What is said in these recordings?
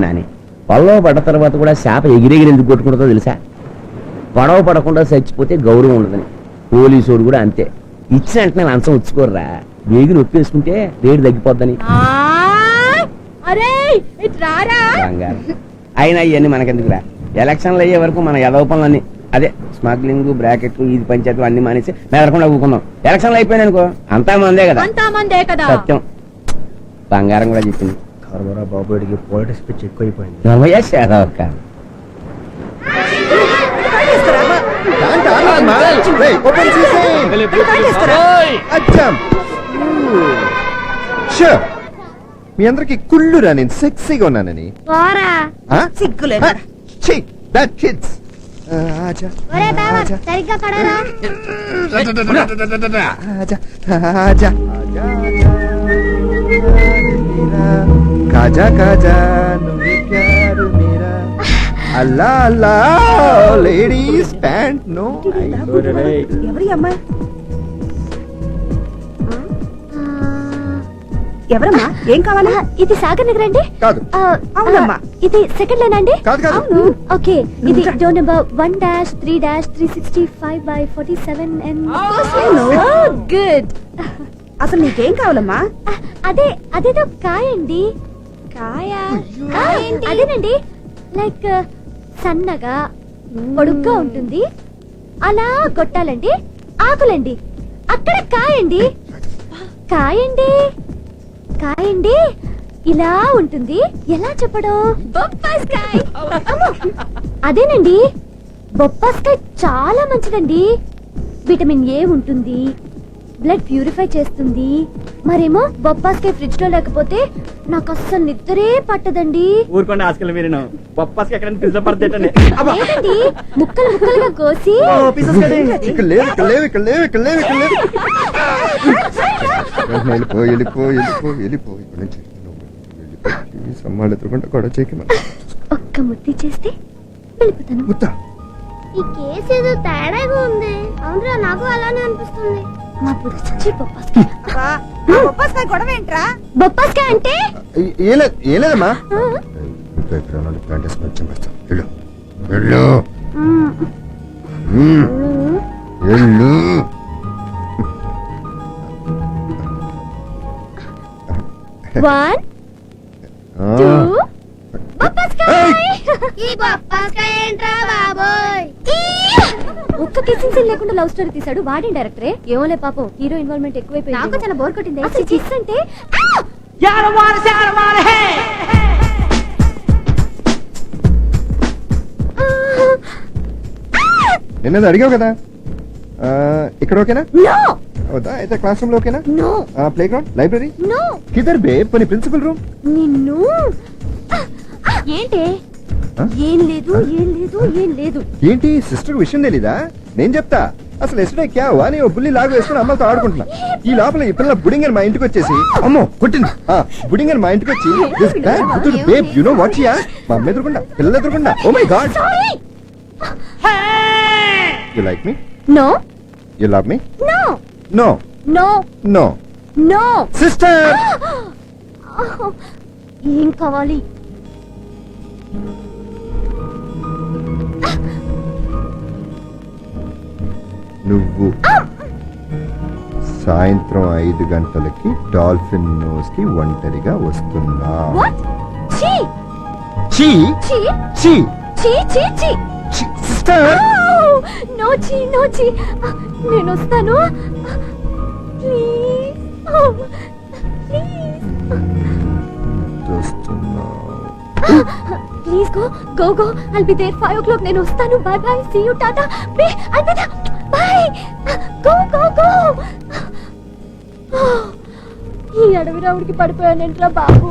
నాని పొలంలో పడ్డ తర్వాత కూడా చేప ఎగిరెగిరి ఎందుకు కొట్టుకుంటుందో తెలుసా? గొడవ పడకుండా చచ్చిపోతే గౌరవం ఉండదని. పోలీసోడు కూడా అంతే, ఇచ్చిన వెంటనే లంచం ఉచ్చుకోర్రా, వేగి నొప్పి వేసుకుంటే రేటు తగ్గిపోద్దని. బంగారం అయినా ఇవన్నీ మనకెందుకురా? ఎలక్షన్లు అయ్యే వరకు మన ఎదవ పనులన్నీ అదే స్మగ్లింగ్, బ్రాకెట్లు, ఇది పంచాయతీలు అన్ని మానేసి మెదరకుండా ఊకుందాం. ఎలక్షన్లు అయిపోయినానుకో అంతా మందే కదా. సత్యం. బంగారం కూడా చెప్పింది. బాబుడికి పొలిటిక్స్ పిచ్చి ఎక్కువైపోయింది. మీ అందరికి కుళ్ళురా నేను సెక్సీగా ఉన్నానని. కాజా కాజా అల్లా అల్లా లేడీస్ ప్యాంట్ నో. ఎవరి అమ్మాయి? ఎవరమ్మా? ఏం కావాలా? ఇది సాగర్ నగర్ అండి? కాదు. అవునమ్మా. ఇది సెకండ్ లైన్ అండి? కాదు కాదు. ఓకే, ఇది డోర్ నెంబర్ 1-3-365/47 and గుడ్. అసలు నీకేం కావాలమ్మా? అదేదో కాయ అండి. కాయ అదేనండి, లైక్ సన్నగా పొడుగ్గా ఉంటుంది, అలా కొట్టాలండి. ఆకులండి, అక్కడ కాయండి. కాయండి కాయండి ఇలా ఉంటుంది. ఎలా చెప్పడం? బొప్పాస్కాయ్. అదేనండి, బొప్పాస్కాయ్ చాలా మంచిదండి. విటమిన్ ఏ ఉంటుంది, బ్లడ్ ప్యూరిఫై చేస్తుంది. మరేమో బొప్పాస్కాయ్ ఫ్రిడ్జ్ లో లేకపోతే నాకు అస్సలు నిద్రే పట్టదండి. ఊరుకోండి ఆస్కల్ మీరు బొప్పాస్కాయ్ ఎక్కడ ఫ్రిడ్జ్ లో పడతాయండి. లేదండి, ముక్కలు ముక్కలుగా కోసి ఒక్క ముద్ది చేస్తే వెళ్ళిపోతాను. ఈ కేసు ఏదో తేడాగా ఉంది. అవునరా, నాకు అలానే అనిపిస్తుంది. మా పురుషి బొప్పాస్కాయ గొడవ ఏంట్రా? బొప్పాస్కాయ అంటే ఏం లేదమ్మా. వన్ టూ బొప్పాస్కాయ్. ఈ బొప్పాస్కాయ ఏంట్రా బాబోయ్? ఒక్క కిస్సింగ్ సీన్ లేకుండా లవ్ స్టోరీ తీసాడు వాడే డైరెక్టరే. ఏమోలే పాపం, హీరో ఇన్వాల్వ్మెంట్ ఎక్కువైపోయింది. నాకు చాలా బోర్ కొట్టింది. అసలు కిస్ అంటే నిన్నది అడిగావు కదా. ఇక్కడ ఓకేనా? నో. అవుదా? అయితే క్లాస్ రూమ్ లో ఓకేనా? No. Play ground, library? No. కిదర్ బే? పోనీ ప్రిన్సిపల్ రూమ్? నిన్ను ఏంటి? ఏం లేదు ఏం లేదు ఏం లేదు. ఏంటి సిస్టర్ విషయం తెలీదా? నేను చెప్తా. అసలు ఎస్డే క్యా హువా అని బుల్లి లాగు వేసుకుని అమ్మతో ఆడుకుంటున్నా. ఈ లోపల ఈ పిల్ల బుడింగని మా ఇంటికి వచ్చేసి అమ్మో కొట్టింది. బుడింగని మా ఇంటికి వచ్చి babe you know what she asked? మా అమ్మ ఎదురుకుండా, పిల్ల ఎదురుకుండా. Oh my god. You like me? No. You love me? No. No. No. No. No. Sister ఏం కావాలి? నువ్వు సాయంత్రం 5 గంటలకి డాల్ఫిన్ నోస్ కి ఒంటరిగా వస్తున్నా. వాట్? చీ చీ చీ చీ చీ చీ చీ. సిస్టర్ నో చీ నో చీ. నేను వస్తాను please. Please go go go. I'll be there 5 o'clock. నేను వస్తాను. Bye bye. See you. టాటా. బై. అల్బిదా. బై. Go go go. ఈ అడవి రావుడికి పడిపోయానంట్రా బాబు.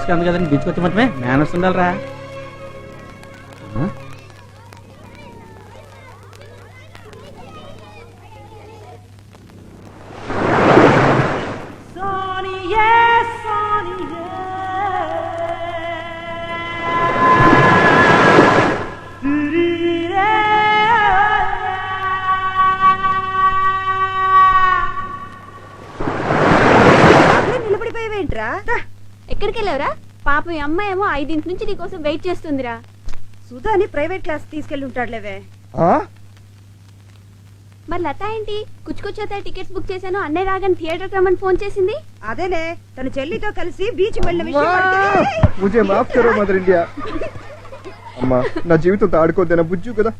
రిలాక్స్ ఉంది కదండి బీచ్కి వచ్చి మేనర్స్ ఉండాలిరా. అక్కడే నిలబడిపోయావేంట్రా? ఎక్కడికి వెళ్ళావురా? పాపం ఈ అమ్మాయి ఏమో 5 నుంచి నీకోసం వెయిట్ చేస్తుందిరా. సుధాని ప్రైవేట్ క్లాస్ తీసుకెళ్ళి ఉంటాడులేవే. ఆ? మరి లత ఏంటి కుచ్చుకొచ్చేత టికెట్స్ బుక్ చేశాను అన్నయ్య రాగానే థియేటర్ రమ్మని ఫోన్ చేసింది. అదేనే తన చెల్లితో కలిసి బీచ్ వెళ్ళిన విషయం వాహ్! అడిగితే, ముझे माफ करो మదర్ ఇండియా. అమ్మా నా జీవితంతో ఆడుకోద్దేనా బుజ్జు కదా.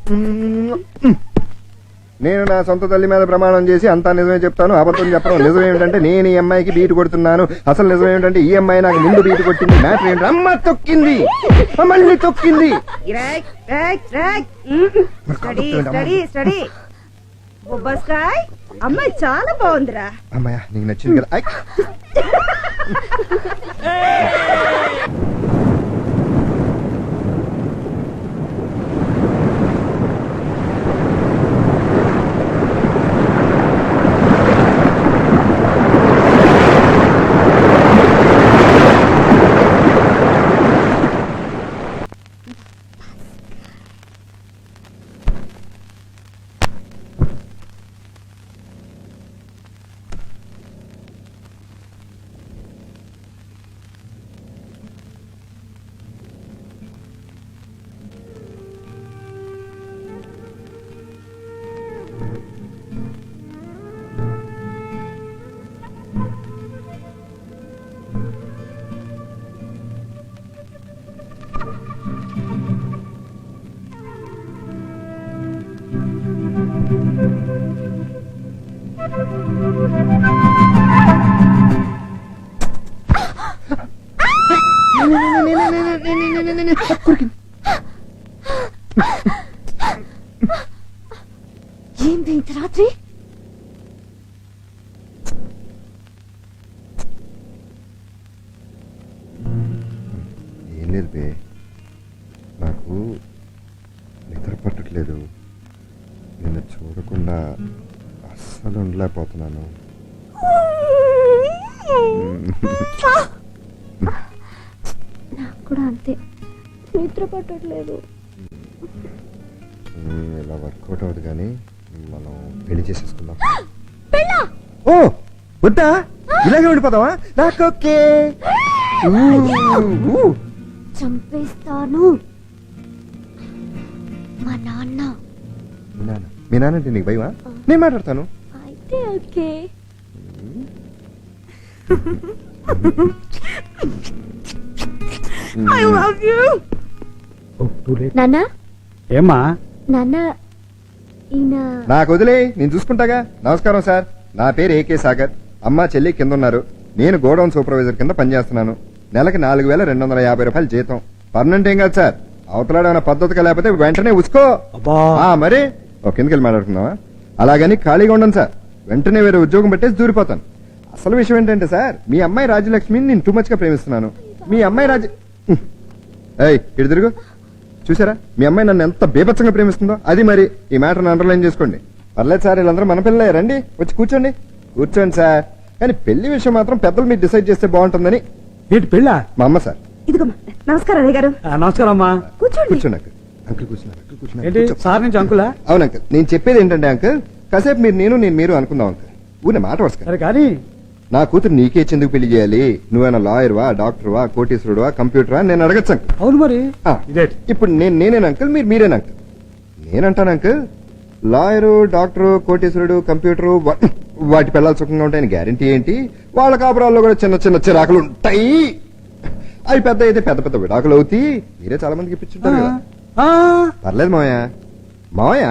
నేను నా సొంత తల్లి మీద ప్రమాణం చేసి అంతా నిజమే చెప్తాను, అబద్ధం చెప్పడం. నిజం ఏమిటంటే నేను ఈ అమ్మాయికి బీటు కొడుతున్నాను. అసలు నిజం ఏమిటంటే ఈ అమ్మాయి నాకు ముందు బీటు కొట్టింది. మ్యాటర్ ఏంటి? అమ్మ తొక్కింది, మళ్ళీ తొక్కింది. రేయ్, రేయ్, రేయ్. Study study study. బొబ్బస్కాయ్ అమ్మాయి చాలా బాగుందిరా. అమ్మాయ నీకు నచ్చింది కదా. ఐ! ఏంటి ఇంత రాత్రి? ఏం లేదు బే, నాకు నిద్ర పట్టట్లేదు. నిన్ను చూడకుండా అస్సలు ఉండలేకపోతున్నాను. నాకు కూడా అంతే, నిద్ర పట్టట్లేదు. ఇలా వర్కౌట్ అవుతుంది కానీ మనం పెళ్లి చేసేసుకుందాం. పెళ్ళా? ఓ వద్దా, ఇలాగే ఉండిపోతావా? నాకు ఓకే. చంపేస్తాను. మా నాన్న. మీ నాన్న అంటే నీకు భయమా? నేను మాట్లాడతాను. అయితే ఓకే. I love you. నాన్న, ఏమ్మా నాన్న ఈయన నాకు వదిలే, నేను చూసుకుంటాగా. నమస్కారం సార్, నా పేరు ఏకే సాగర్. అమ్మ చెల్లి కింద ఉన్నారు. నేను గోడౌన్ సూపర్వైజర్ కింద పనిచేస్తున్నాను. నెలకి 4,250 రూపాయలు జీతం. పర్మనెంట్ ఏం కాదు సార్. అవతలాడేమైనా పద్ధతిగా లేకపోతే వెంటనే ఉసుకో. అబ్బా మరి ఒక కిందకి వెళ్ళి మాట్లాడుకుందామా? అలాగని ఖాళీగా ఉండను సార్. వెంటనే వేరే ఉద్యోగం పెట్టేసి దూరిపోతాను. అసలు విషయం ఏంటంటే సార్, మీ అమ్మాయి రాజ్యలక్ష్మిని నేను టూ మచ్ గా ప్రేమిస్తున్నాను. మీ అమ్మాయి ఏయ్ ఇటు తిరుగు. చూసారా మీ అమ్మాయి నన్ను ఎంత బీభత్సంగా ప్రేమిస్తుందో? అది మరి ఈ మ్యాటర్ అండర్లైన్ చేసుకోండి. పర్లేదు సార్, వీళ్ళందరూ మన పిల్లలే. రండి వచ్చి కూర్చోండి. కూర్చోండి సార్. కానీ పెళ్లి విషయం మాత్రం పెద్దలు మీరు డిసైడ్ చేస్తే బాగుంటుందని. ఏంటి పెళ్ళా? మా అమ్మ సార్. ఇదిగోమ్మా. నమస్కారం అయ్య గారు. నమస్కారం అమ్మా. కూర్చోండి. కూర్చోండి అంకుల్. అంకుల్ కూర్చున్నారు. అంకుల్ కూర్చున్నారు. ఏంటి కూర్చో. సార్ నుంచి అంకులా? అవును అంకుల్, నేను చెప్పేది ఏంటంటే అంకుల్, కాసేపు మీరు నేను మీరు అనుకుందాం అంకుల్. ఊరినే మాట వరుసగా. సరే కానీ నా కూతురు నీకే ఎందుకు పెళ్లి చేయాలి? నువ్వేనా లాయర్వా, డాక్టర్వా, కోటీశ్వరుడువా, కంప్యూటరా నేను అడగచ్చు అంకుల్. అవును మరి ఆ, ఇదేంటి? ఇప్పుడు నేనేనా అంకుల్, మీరేనా అంకుల్? నేనంటాను అంకుల్, లాయరు, డాక్టరు, కోటీశ్వరుడు, కంప్యూటరు వాటి పిల్లలు సుఖంగా ఉంటాయని గ్యారంటీ ఏంటి? వాళ్ళ కాపురాల్లో కూడా చిన్న చిన్న చిరాకులు ఉంటాయి. అవి పెద్ద అయితే పెద్ద పెద్ద విడాకులు అవుతాయి. మీరే చాలా మందికి ఇప్పించుంటారు కదా. పర్లేదు మావయ్య. మావయ్య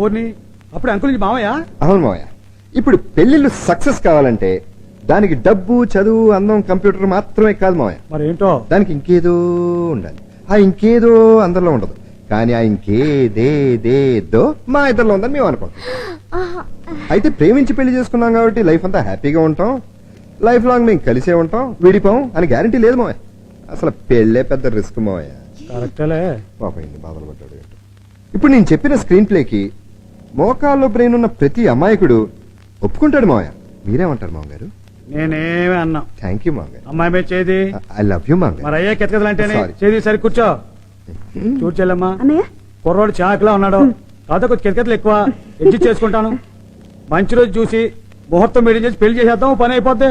ఓర్ని అప్పుడు అంకుల్ నుంచి మావయ్య. అవును మావయ్య. ఇప్పుడు పెళ్లిళ్ళు సక్సెస్ కావాలంటే దానికి డబ్బు, చదువు, అందం, కంప్యూటర్ మాత్రమే కాదు మావయ్య. మరి ఏంటో దానికి ఇంకేదో ఉండాలి. ఆ ఇంకేదో అందరిలో ఉండదు, కానీ ఆ ఇంకేదేదేదో మా ఇద్దరిలో ఉందని మేము అనుకుంటాం. అయితే ప్రేమించి పెళ్లి చేసుకున్నాం కాబట్టి లైఫ్ అంతా హ్యాపీగా ఉంటాం. లైఫ్ లాంగ్ మేము కలిసే ఉంటాం, విడిపోం అని గ్యారంటీ లేదు మావయ్య. అసలు పెళ్ళే పెద్ద రిస్క్ మావయ్య. కరెక్టేలే. పాపం ఇన్ని బాధలు పడ్డాడు ఏంటో. ఇప్పుడు నేను చెప్పిన స్క్రీన్ ప్లేకి మోకాల్లో బ్రెయిన్ ఉన్న ప్రతి అమాయకుడు ఒప్పుకుంటాడు మావయ్య. మీరేమంటారు మామగారు? నేనేమి అన్నా. థ్యాంక్ యూ మామగారు. అమ్మాయి మీద చేది ఐ లవ్ యూ మామగారు. మరి అయ్యే కెతకదలంటేనే Sorry. చేది సరి కూర్చో. చూడు చెల్లమ్మా, అన్నయ్య కుర్రోడు చాకలా ఉన్నాడు. కాకపోతే కొంచెం కితకతలు ఎక్కువ. అడ్జస్ట్ చేసుకుంటాను. మంచి రోజు చూసి ముహూర్తం మీటింగ్ చేసి పెళ్లి చేసేద్దాం, పని అయిపోద్ది.